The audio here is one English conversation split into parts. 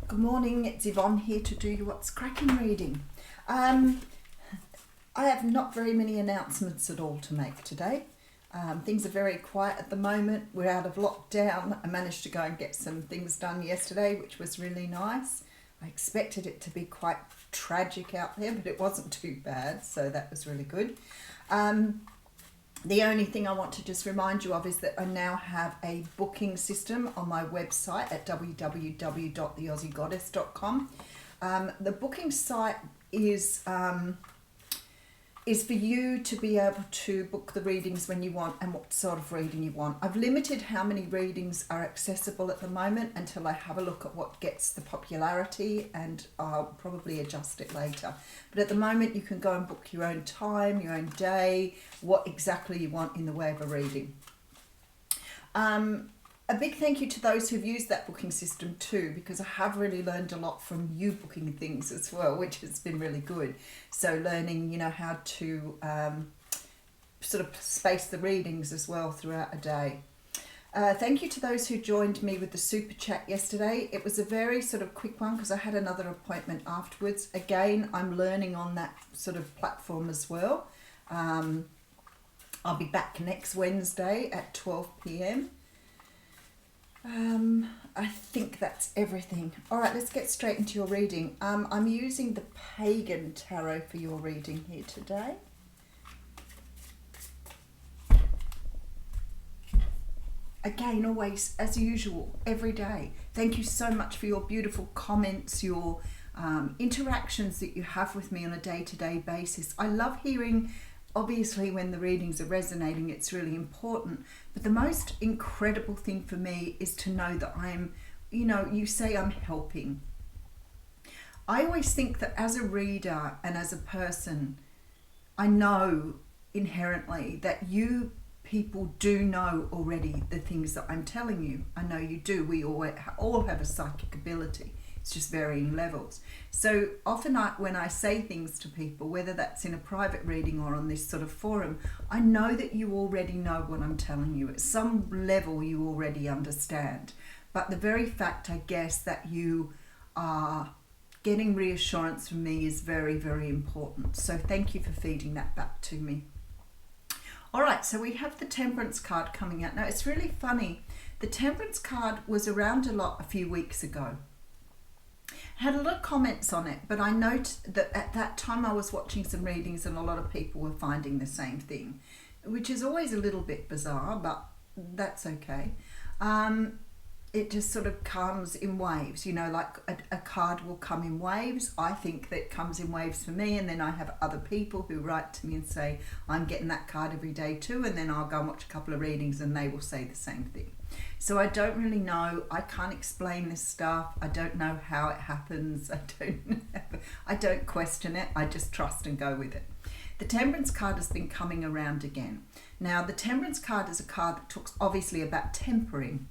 Good morning, it's Yvonne here to do you What's Crackin reading. I have not very many announcements at all to make today. Things are very quiet at the moment. We're out of lockdown. I managed to go and get some things done yesterday, which was really nice. I expected it to be quite tragic out there, but it wasn't too bad, so that was really good. The only thing I want to just remind you of is that I now have a booking system on my website at www.theaussiegoddess.com. The booking site is for you to be able to book the readings when you want and what sort of reading you want. I've limited how many readings are accessible at the moment until I have a look at what gets the popularity, and I'll probably adjust it later. But at the moment you can go and book your own time, your own day, what exactly you want in the way of a reading. A big thank you to those who've used that booking system too, because I have really learned a lot from you booking things as well, which has been really good. So learning, how to sort of space the readings as well throughout a day. Thank you to those who joined me with the super chat yesterday. It was a very sort of quick one because I had another appointment afterwards. Again, I'm learning on that sort of platform as well. I'll be back next Wednesday at 12 p.m. I think that's everything. All right, let's get straight into your reading. I'm using the Pagan Tarot for your reading here today. Again, always, as usual, every day. Thank you so much for your beautiful comments, your interactions that you have with me on a day-to-day basis. I love hearing. Obviously, when the readings are resonating, it's really important. But the most incredible thing for me is to know that I'm, you say I'm helping. I always think that as a reader and as a person, I know inherently that you people do know already the things that I'm telling you. I know you do. We all have a psychic ability. It's just varying levels. So often when I say things to people, whether that's in a private reading or on this sort of forum, I know that you already know what I'm telling you. At some level you already understand. But the very fact, I guess, that you are getting reassurance from me is very, very important. So thank you for feeding that back to me. All right, so we have the Temperance card coming out. Now it's really funny. The Temperance card was around a lot a few weeks ago. Had a lot of comments on it, but I note that at that time I was watching some readings and a lot of people were finding the same thing, which is always a little bit bizarre, but that's okay. It just sort of comes in waves, like a card will come in waves. I think that comes in waves for me, and then I have other people who write to me and say, I'm getting that card every day too, and then I'll go and watch a couple of readings and they will say the same thing. So I don't really know. I can't explain this stuff. I don't know how it happens. I don't question it. I just trust and go with it. The Temperance card has been coming around again. Now, the Temperance card is a card that talks obviously about tempering.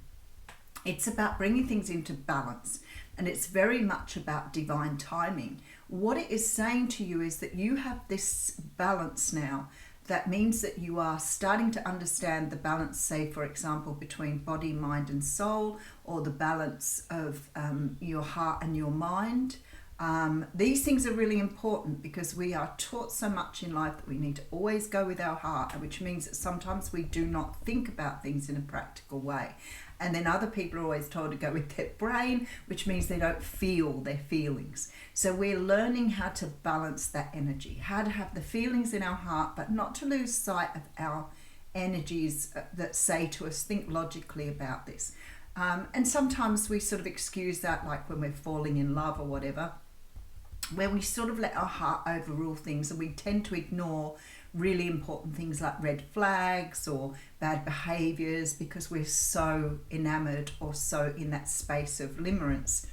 It's about bringing things into balance, and it's very much about divine timing. What it is saying to you is that you have this balance now. That means that you are starting to understand the balance, say, for example, between body, mind and soul, or the balance of your heart and your mind. These things are really important because we are taught so much in life that we need to always go with our heart, which means that sometimes we do not think about things in a practical way. And then other people are always told to go with their brain, which means they don't feel their feelings. So we're learning how to balance that energy, how to have the feelings in our heart, but not to lose sight of our energies that say to us, think logically about this. And sometimes we sort of excuse that, like when we're falling in love or whatever, where we sort of let our heart overrule things, and we tend to ignore really important things like red flags or bad behaviors because we're so enamored or so in that space of limerence.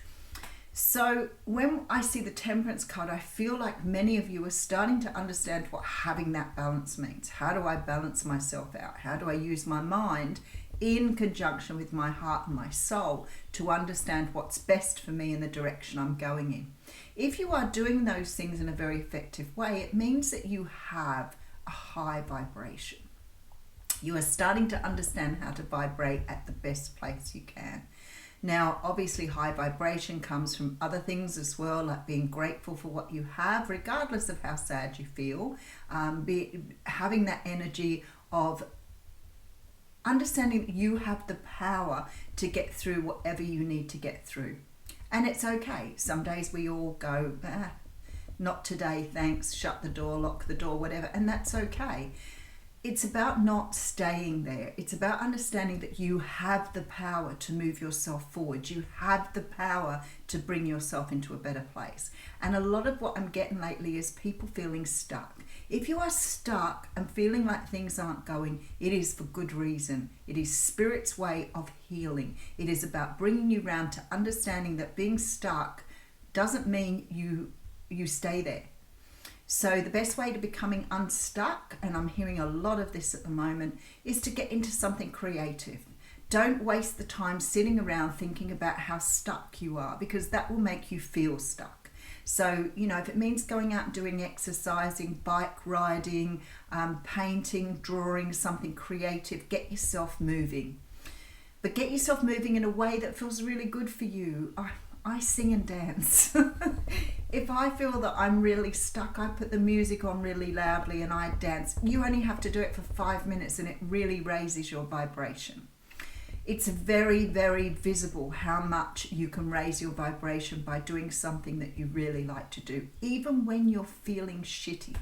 So when I see the Temperance card, I feel like many of you are starting to understand what having that balance means. How do I balance myself out? How do I use my mind in conjunction with my heart and my soul to understand what's best for me in the direction I'm going in? If you are doing those things in a very effective way, it means that you have a high vibration. You are starting to understand how to vibrate at the best place you can. Now, obviously, high vibration comes from other things as well, like being grateful for what you have, regardless of how sad you feel. Having that energy of understanding that you have the power to get through whatever you need to get through. And it's okay. Some days we all go, not today, thanks, shut the door, lock the door, whatever, and that's okay. It's about not staying there. It's about understanding that you have the power to move yourself forward. You have the power to bring yourself into a better place. And a lot of what I'm getting lately is people feeling stuck. If you are stuck and feeling like things aren't going, it is for good reason. It is Spirit's way of healing. It is about bringing you round to understanding that being stuck doesn't mean you stay there. So the best way to becoming unstuck, and I'm hearing a lot of this at the moment, is to get into something creative. Don't waste the time sitting around thinking about how stuck you are, because that will make you feel stuck. So, if it means going out and doing exercising, bike riding, painting, drawing, something creative, get yourself moving. But get yourself moving in a way that feels really good for you. I sing and dance. If I feel that I'm really stuck, I put the music on really loudly and I dance. You only have to do it for 5 minutes and it really raises your vibration. It's very, very visible how much you can raise your vibration by doing something that you really like to do, even when you're feeling shitty.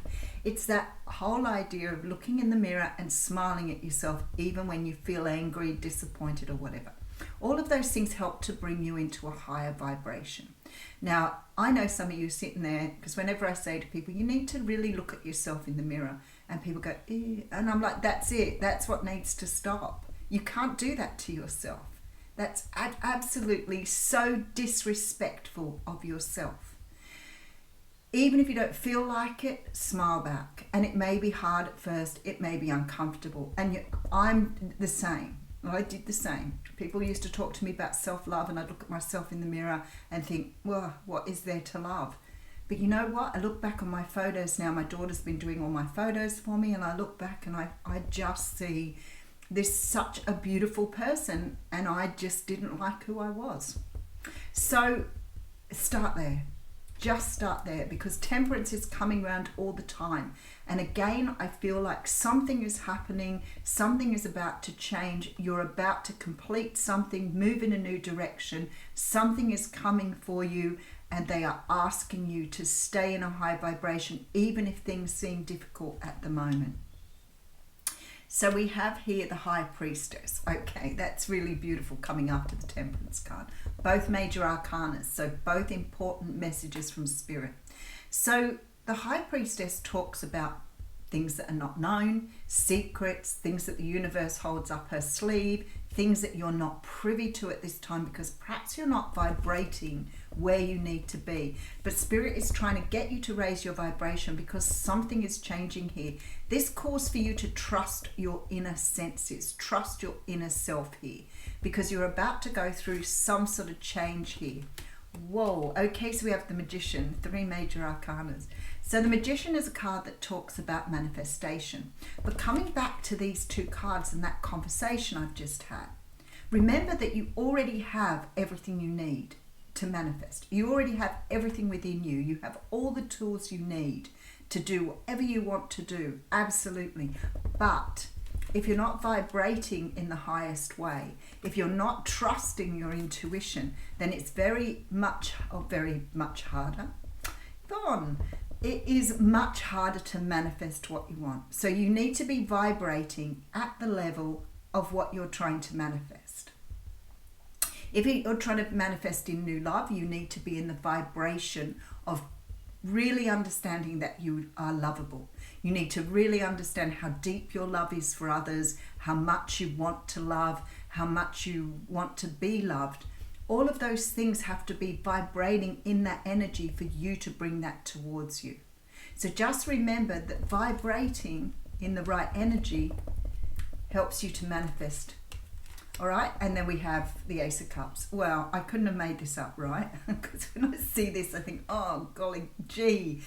It's that whole idea of looking in the mirror and smiling at yourself, even when you feel angry, disappointed, or whatever. All of those things help to bring you into a higher vibration. Now, I know some of you sitting there, because whenever I say to people, you need to really look at yourself in the mirror, and people go, eh, and I'm like, that's it. That's what needs to stop. You can't do that to yourself. That's absolutely so disrespectful of yourself. Even if you don't feel like it, smile back. And it may be hard at first. It may be uncomfortable. And I'm the same. I did the same. People used to talk to me about self-love, and I'd look at myself in the mirror and think, well, what is there to love? But you know what? I look back on my photos now. My daughter's been doing all my photos for me, and I look back and I just see this such a beautiful person, and I just didn't like who I was. So start there. Just start there, because temperance is coming around all the time. And again, I feel like something is happening, something is about to change, you're about to complete something, move in a new direction, something is coming for you, and they are asking you to stay in a high vibration, even if things seem difficult at the moment. So we have here the High Priestess. Okay, that's really beautiful coming after the Temperance card. Both major arcanas, so both important messages from Spirit. So the High Priestess talks about things that are not known, secrets, things that the universe holds up her sleeve, things that you're not privy to at this time because perhaps you're not vibrating where you need to be. But Spirit is trying to get you to raise your vibration because something is changing here. This calls for you to trust your inner senses, trust your inner self here, because you're about to go through some sort of change here. Whoa, okay, so we have the Magician, 3 major arcanas. So the Magician is a card that talks about manifestation. But coming back to these 2 cards and that conversation I've just had, remember that you already have everything you need to manifest. You already have everything within you. You have all the tools you need to do whatever you want to do, absolutely. But if you're not vibrating in the highest way, if you're not trusting your intuition, then it's very much harder. It is much harder to manifest what you want. So you need to be vibrating at the level of what you're trying to manifest. If you're trying to manifest in new love, you need to be in the vibration of really understanding that you are lovable. You need to really understand how deep your love is for others, how much you want to love, how much you want to be loved. All of those things have to be vibrating in that energy for you to bring that towards you. So just remember that vibrating in the right energy helps you to manifest. All right, and then we have the Ace of Cups. Well, I couldn't have made this up, right? Because when I see this, I think, oh, golly gee,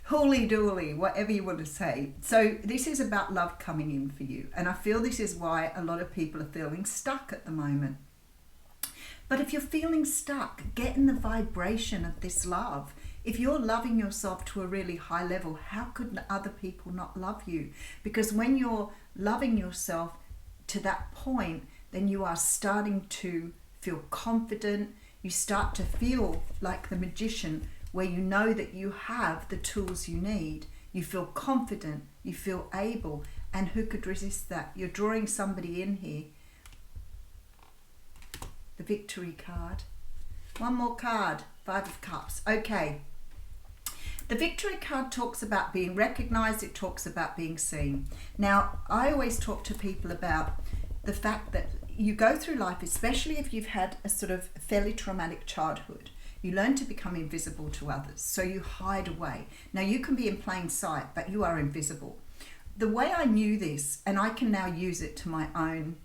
hooly dooly, whatever you want to say. So this is about love coming in for you. And I feel this is why a lot of people are feeling stuck at the moment. But if you're feeling stuck, get in the vibration of this love. If you're loving yourself to a really high level, how could other people not love you? Because when you're loving yourself to that point, then you are starting to feel confident. You start to feel like the magician, where you know that you have the tools you need. You feel confident, you feel able, and who could resist that? You're drawing somebody in here. The Victory card. One more card, Five of Cups. Okay. The Victory card talks about being recognized. It talks about being seen. Now, I always talk to people about the fact that you go through life, especially if you've had a sort of fairly traumatic childhood, you learn to become invisible to others. So you hide away. Now, you can be in plain sight, but you are invisible. The way I knew this, and I can now use it to my own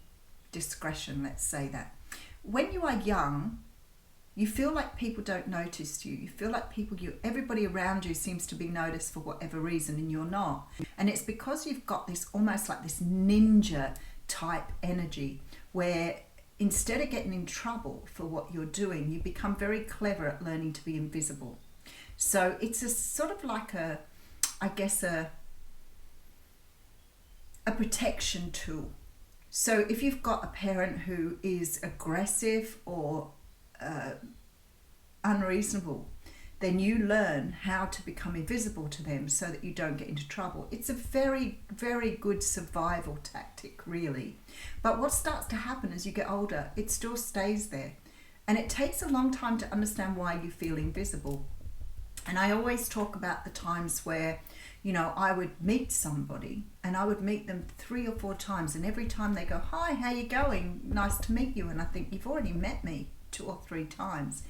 discretion, let's say that. When you are young, you feel like people don't notice you. You feel like everybody around you seems to be noticed for whatever reason, and you're not. And it's because you've got this almost like this ninja type energy, where instead of getting in trouble for what you're doing, you become very clever at learning to be invisible. So it's a sort of like a protection tool. So if you've got a parent who is aggressive or unreasonable, then you learn how to become invisible to them so that you don't get into trouble. It's a very, very good survival tactic, really. But what starts to happen as you get older, it still stays there. And it takes a long time to understand why you feel invisible. And I always talk about the times where, I would meet somebody and I would meet them 3 or 4 times, and every time they go, "Hi, how you going? Nice to meet you." And I think, you've already met me 2 or 3 times.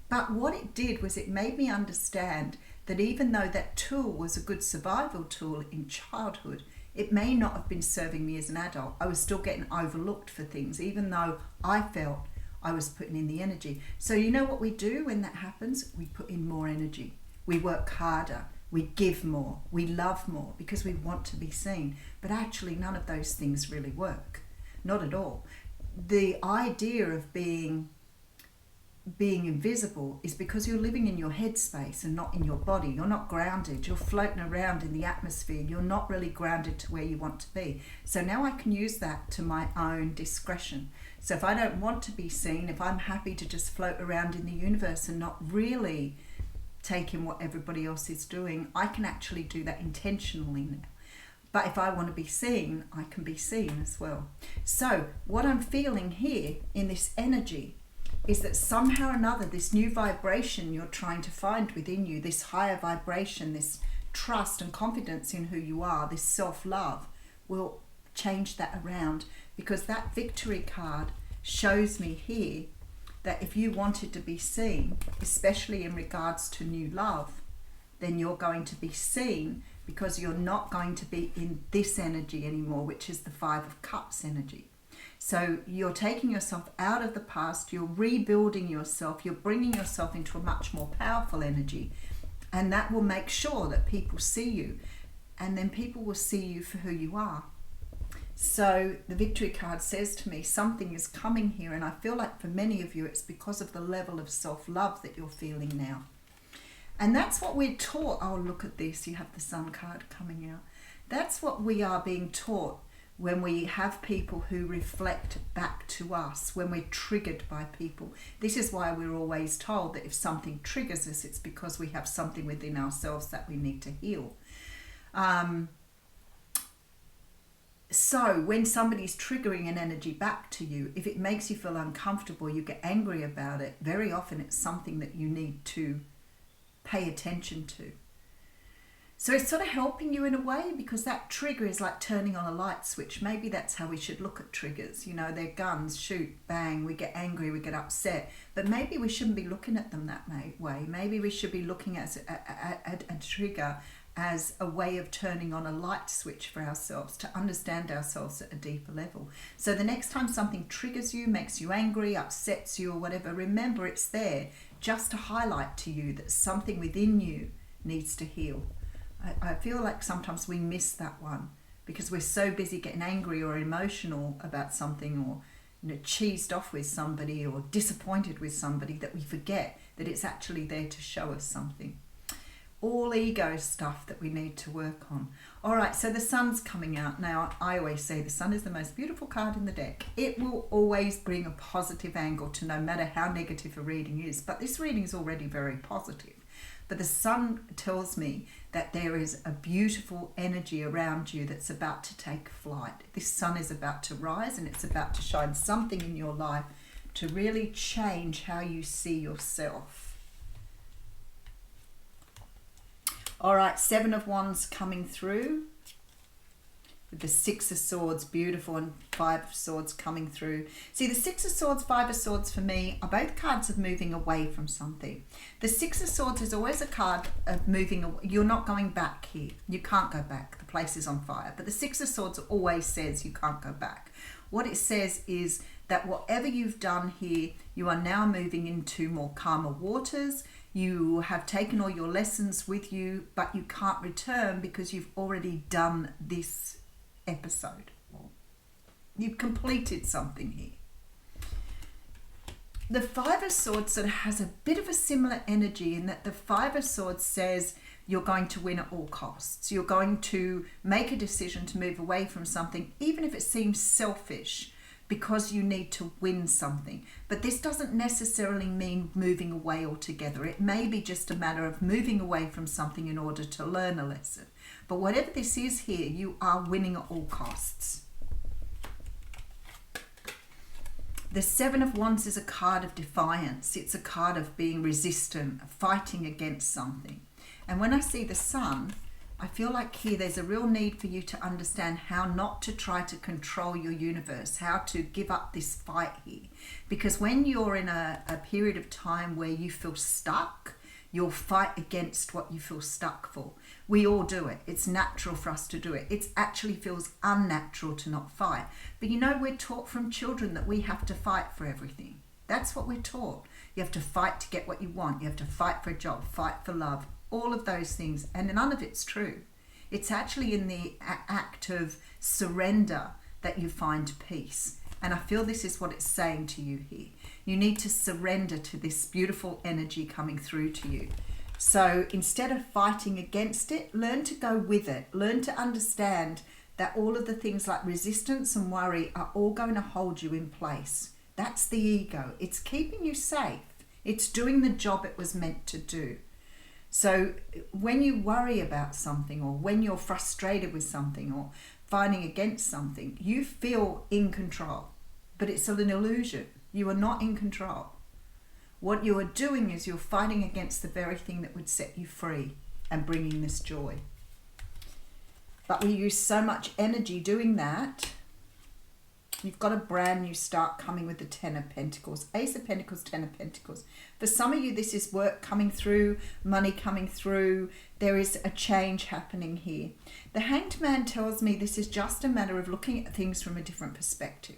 But what it did was it made me understand that even though that tool was a good survival tool in childhood, it may not have been serving me as an adult. I was still getting overlooked for things, even though I felt I was putting in the energy. So you know what we do when that happens? We put in more energy. We work harder. We give more. We love more because we want to be seen. But actually, none of those things really work. Not at all. The idea of being invisible is because you're living in your headspace and not in your body. You're not grounded. You're floating around in the atmosphere. You're not really grounded to where you want to be. So now I can use that to my own discretion. So if I don't want to be seen, if I'm happy to just float around in the universe and not really take in what everybody else is doing, I can actually do that intentionally now. But if I want to be seen, I can be seen as well. So what I'm feeling here in this energy is that somehow or another, this new vibration you're trying to find within you, this higher vibration, this trust and confidence in who you are, this self-love, will change that around. Because that Victory card shows me here that if you wanted to be seen, especially in regards to new love, then you're going to be seen, because you're not going to be in this energy anymore, which is the 5 of Cups energy. So you're taking yourself out of the past, you're rebuilding yourself, you're bringing yourself into a much more powerful energy, and that will make sure that people see you, and then people will see you for who you are. So the Victory card says to me, something is coming here, and I feel like for many of you it's because of the level of self-love that you're feeling now. And that's what we're taught. Oh, look at this, you have the Sun card coming out. That's what we are being taught when we have people who reflect back to us, when we're triggered by people. This is why we're always told that if something triggers us, it's because we have something within ourselves that we need to heal. So when somebody's triggering an energy back to you, if it makes you feel uncomfortable, you get angry about it, very often it's something that you need to pay attention to. So it's sort of helping you in a way, because that trigger is like turning on a light switch. Maybe that's how we should look at triggers. They're guns, shoot, bang, we get angry, we get upset. But maybe we shouldn't be looking at them that way. Maybe we should be looking at a trigger as a way of turning on a light switch for ourselves, to understand ourselves at a deeper level. So the next time something triggers you, makes you angry, upsets you or whatever, remember it's there just to highlight to you that something within you needs to heal. I feel like sometimes we miss that one because we're so busy getting angry or emotional about something, or cheesed off with somebody or disappointed with somebody, that we forget that it's actually there to show us something. All ego stuff that we need to work on. All right, so the sun's coming out. Now, I always say the sun is the most beautiful card in the deck. It will always bring a positive angle to no matter how negative a reading is. But this reading is already very positive. But the sun tells me that there is a beautiful energy around you that's about to take flight. This sun is about to rise, and it's about to shine something in your life to really change how you see yourself. All right, Seven of Wands coming through with the Six of Swords, beautiful, and Five of Swords coming through. See, the Six of Swords, Five of Swords for me are both cards of moving away from something. The Six of Swords is always a card of moving away. You're not going back here. You can't go back. The place is on fire. But the Six of Swords always says you can't go back. What it says is that whatever you've done here, you are now moving into more calmer waters. You have taken all your lessons with you, but you can't return because you've already done this episode. You've completed something here. The Five of Swords sort of has a bit of a similar energy in that the Five of Swords says you're going to win at all costs. You're going to make a decision to move away from something, even if it seems selfish, because you need to win something. But this doesn't necessarily mean moving away altogether. It may be just a matter of moving away from something in order to learn a lesson. But whatever this is here, you are winning at all costs. The Seven of Wands is a card of defiance. It's a card of being resistant, of fighting against something. And when I see the sun, I feel like here there's a real need for you to understand how not to try to control your universe, how to give up this fight here. Because when you're in a period of time where you feel stuck, you'll fight against what you feel stuck for. We all do it. It's natural for us to do it. It actually feels unnatural to not fight. But you know, we're taught from children that we have to fight for everything. That's what we're taught. You have to fight to get what you want. You have to fight for a job, fight for love. All of those things, and none of it's true. It's actually in the act of surrender that you find peace. And I feel this is what it's saying to you here. You need to surrender to this beautiful energy coming through to you. So instead of fighting against it, learn to go with it. Learn to understand that all of the things like resistance and worry are all going to hold you in place. That's the ego. It's keeping you safe. It's doing the job it was meant to do. So when you worry about something, or when you're frustrated with something or fighting against something, you feel in control. But it's an illusion. You are not in control. What you are doing is you're fighting against the very thing that would set you free and bringing this joy. But we use so much energy doing that. You've got a brand new start coming with the Ten of Pentacles. Ace of Pentacles, Ten of Pentacles. For some of you, this is work coming through, money coming through. There is a change happening here. The Hanged Man tells me this is just a matter of looking at things from a different perspective.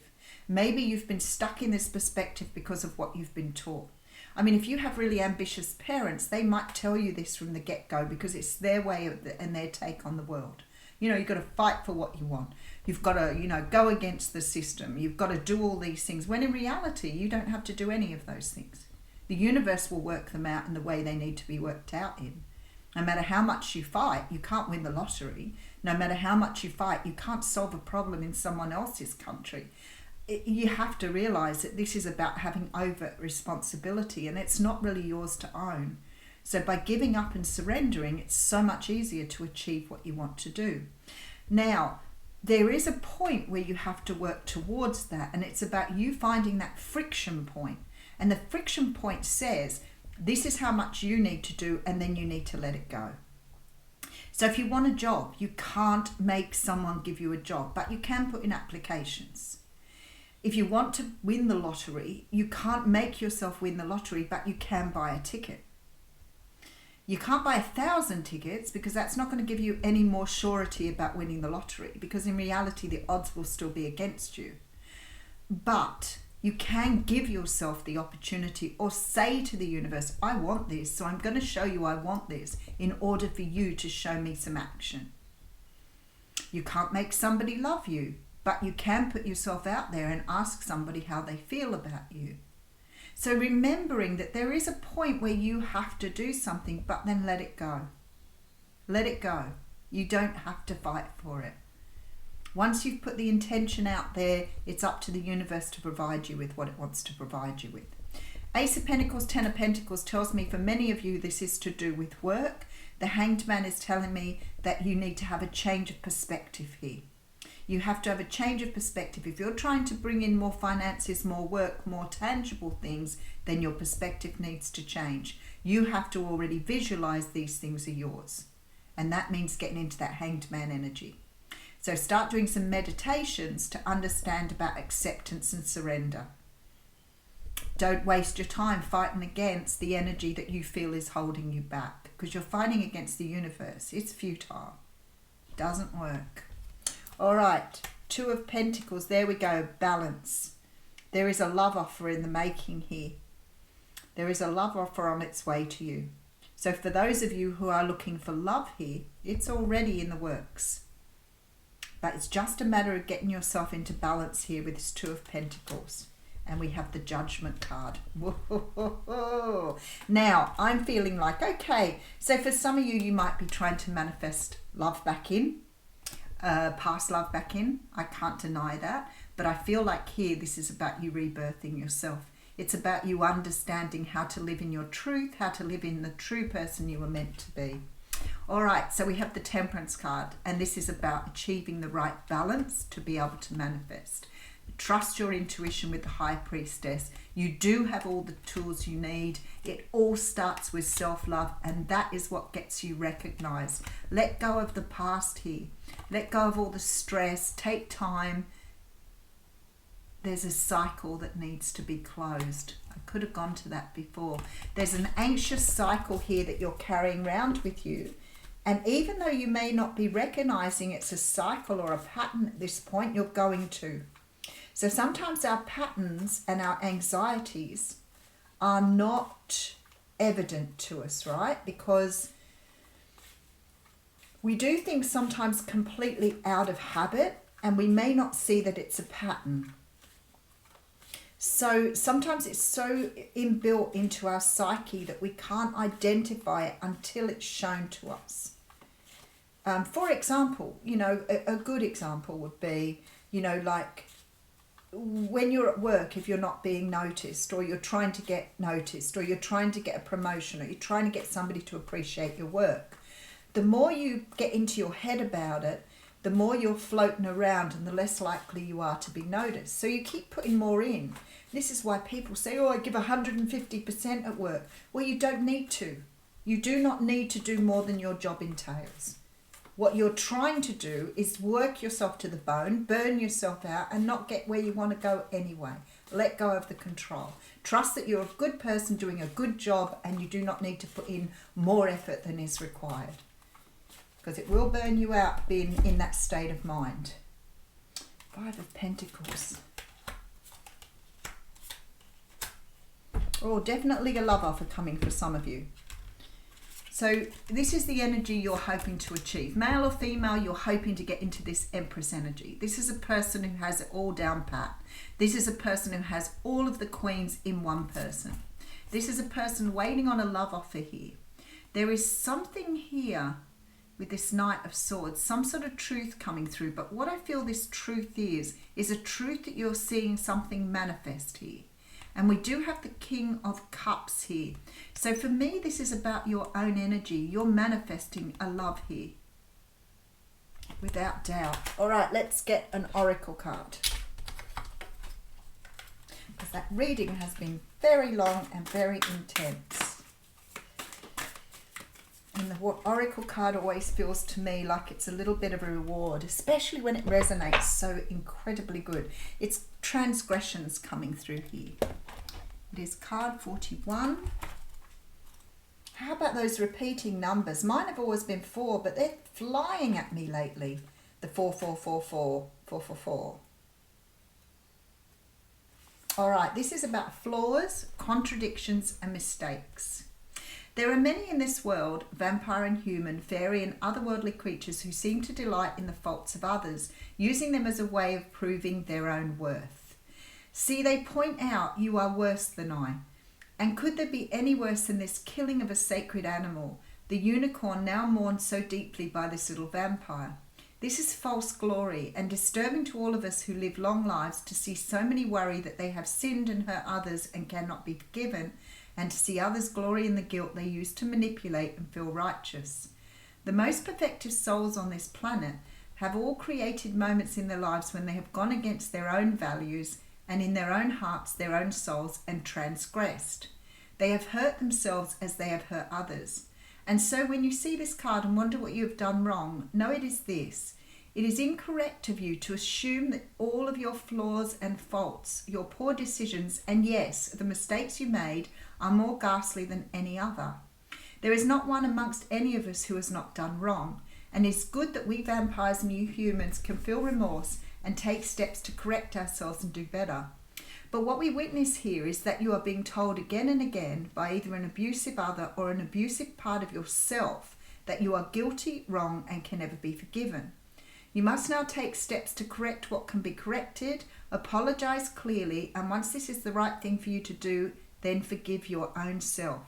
Maybe you've been stuck in this perspective because of what you've been taught. I mean, if you have really ambitious parents, they might tell you this from the get-go because it's their way of and their take on the world. You know, you've got to fight for what you want. You've got to, go against the system. You've got to do all these things. When in reality, you don't have to do any of those things. The universe will work them out in the way they need to be worked out in. No matter how much you fight, you can't win the lottery. No matter how much you fight, you can't solve a problem in someone else's country. You have to realize that this is about having overt responsibility, and it's not really yours to own. So by giving up and surrendering, it's so much easier to achieve what you want to do. Now, there is a point where you have to work towards that, and it's about you finding that friction point. And the friction point says, this is how much you need to do, and then you need to let it go. So if you want a job, you can't make someone give you a job, but you can put in applications. If you want to win the lottery, you can't make yourself win the lottery, but you can buy a ticket. You can't buy 1,000 tickets because that's not going to give you any more surety about winning the lottery, because in reality the odds will still be against you. But you can give yourself the opportunity, or say to the universe, I want this, so I'm going to show you I want this in order for you to show me some action. You can't make somebody love you, but you can put yourself out there and ask somebody how they feel about you. So remembering that there is a point where you have to do something, but then let it go. Let it go. You don't have to fight for it. Once you've put the intention out there, it's up to the universe to provide you with what it wants to provide you with. Ace of Pentacles, Ten of Pentacles tells me for many of you this is to do with work. The Hanged Man is telling me that you need to have a change of perspective here. You have to have a change of perspective. If you're trying to bring in more finances, more work, more tangible things, then your perspective needs to change. You have to already visualize these things are yours. And that means getting into that Hanged Man energy. So start doing some meditations to understand about acceptance and surrender. Don't waste your time fighting against the energy that you feel is holding you back, because you're fighting against the universe. It's futile. It doesn't work. All right, Two of Pentacles. There we go. Balance. There is a love offer in the making here. There is a love offer on its way to you. So for those of you who are looking for love here, it's already in the works. But it's just a matter of getting yourself into balance here with this Two of Pentacles. And we have the Judgment card. Whoa. Now, I'm feeling like, okay, so for some of you, you might be trying to manifest love back in, past love back in. I can't deny that. But I feel like here, this is about you rebirthing yourself. It's about you understanding how to live in your truth, how to live in the true person you were meant to be. All right, so we have the Temperance card, and this is about achieving the right balance to be able to manifest. Trust your intuition with the High Priestess. You do have all the tools you need. It all starts with self-love, and that is what gets you recognized. Let go of the past here. Let go of all the stress. Take time. There's a cycle that needs to be closed. I could have gone to that before. There's an anxious cycle here that you're carrying around with you. And even though you may not be recognizing it's a cycle or a pattern at this point, you're going to. So sometimes our patterns and our anxieties are not evident to us, right? Because we do things sometimes completely out of habit, and we may not see that it's a pattern. So sometimes it's so inbuilt into our psyche that we can't identify it until it's shown to us. For example, a good example would be, like, when you're at work, if you're not being noticed, or you're trying to get noticed, or you're trying to get a promotion, or you're trying to get somebody to appreciate your work, the more you get into your head about it, the more you're floating around and the less likely you are to be noticed. So you keep putting more in. This is why people say, oh, I give 150% at work. Well, you don't need to. You do not need to do more than your job entails. What you're trying to do is work yourself to the bone, burn yourself out, and not get where you want to go anyway. Let go of the control. Trust that you're a good person doing a good job, and you do not need to put in more effort than is required. Because it will burn you out being in that state of mind. Five of Pentacles. Oh, definitely a love offer coming for some of you. So this is the energy you're hoping to achieve. Male or female, you're hoping to get into this Empress energy. This is a person who has it all down pat. This is a person who has all of the queens in one person. This is a person waiting on a love offer here. There is something here with this Knight of Swords, some sort of truth coming through. But what I feel this truth is a truth that you're seeing something manifest here. And we do have the King of Cups here. So for me, this is about your own energy. You're manifesting a love here. Without doubt. All right, let's get an oracle card. Because that reading has been very long and very intense. And the oracle card always feels to me like it's a little bit of a reward, especially when it resonates so incredibly good. It's transgressions coming through here. It is card 41. How about those repeating numbers? Mine have always been 4, but they're flying at me lately. The 4444, 444. All right, this is about flaws, contradictions, and mistakes. There are many in this world, vampire and human, fairy and otherworldly creatures, who seem to delight in the faults of others, using them as a way of proving their own worth. See, they point out, you are worse than I. And could there be any worse than this killing of a sacred animal, the unicorn now mourned so deeply by this little vampire? This is false glory, and disturbing to all of us who live long lives to see so many worry that they have sinned and hurt others and cannot be forgiven, and to see others glory in the guilt they use to manipulate and feel righteous. The most perfective souls on this planet have all created moments in their lives when they have gone against their own values and in their own hearts, their own souls, and transgressed. They have hurt themselves as they have hurt others. And so when you see this card and wonder what you have done wrong, know it is this. It is incorrect of you to assume that all of your flaws and faults, your poor decisions, and yes, the mistakes you made are more ghastly than any other. There is not one amongst any of us who has not done wrong, and it is good that we vampires and you humans can feel remorse and take steps to correct ourselves and do better. But what we witness here is that you are being told again and again by either an abusive other or an abusive part of yourself that you are guilty, wrong, and can never be forgiven. You must now take steps to correct what can be corrected, apologize clearly, and once this is the right thing for you to do, then forgive your own self.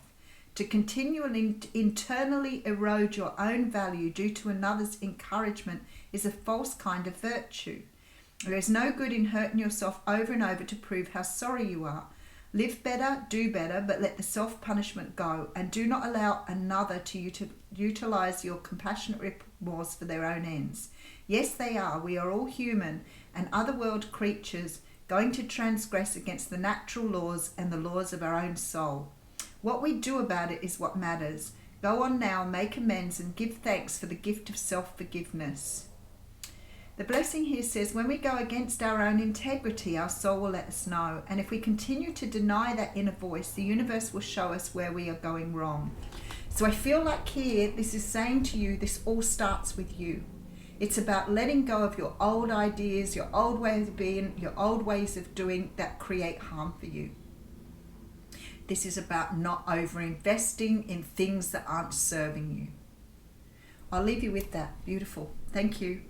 To continually internally erode your own value due to another's encouragement is a false kind of virtue. There is no good in hurting yourself over and over to prove how sorry you are. Live better, do better, but let the self-punishment go, and do not allow another to utilize your compassionate remorse for their own ends. Yes, they are. We are all human and otherworld creatures going to transgress against the natural laws and the laws of our own soul. What we do about it is what matters. Go on now, make amends, and give thanks for the gift of self-forgiveness. The blessing here says, when we go against our own integrity, our soul will let us know. And if we continue to deny that inner voice, the universe will show us where we are going wrong. So I feel like here, this is saying to you, this all starts with you. It's about letting go of your old ideas, your old ways of being, your old ways of doing that create harm for you. This is about not over-investing in things that aren't serving you. I'll leave you with that. Beautiful. Thank you.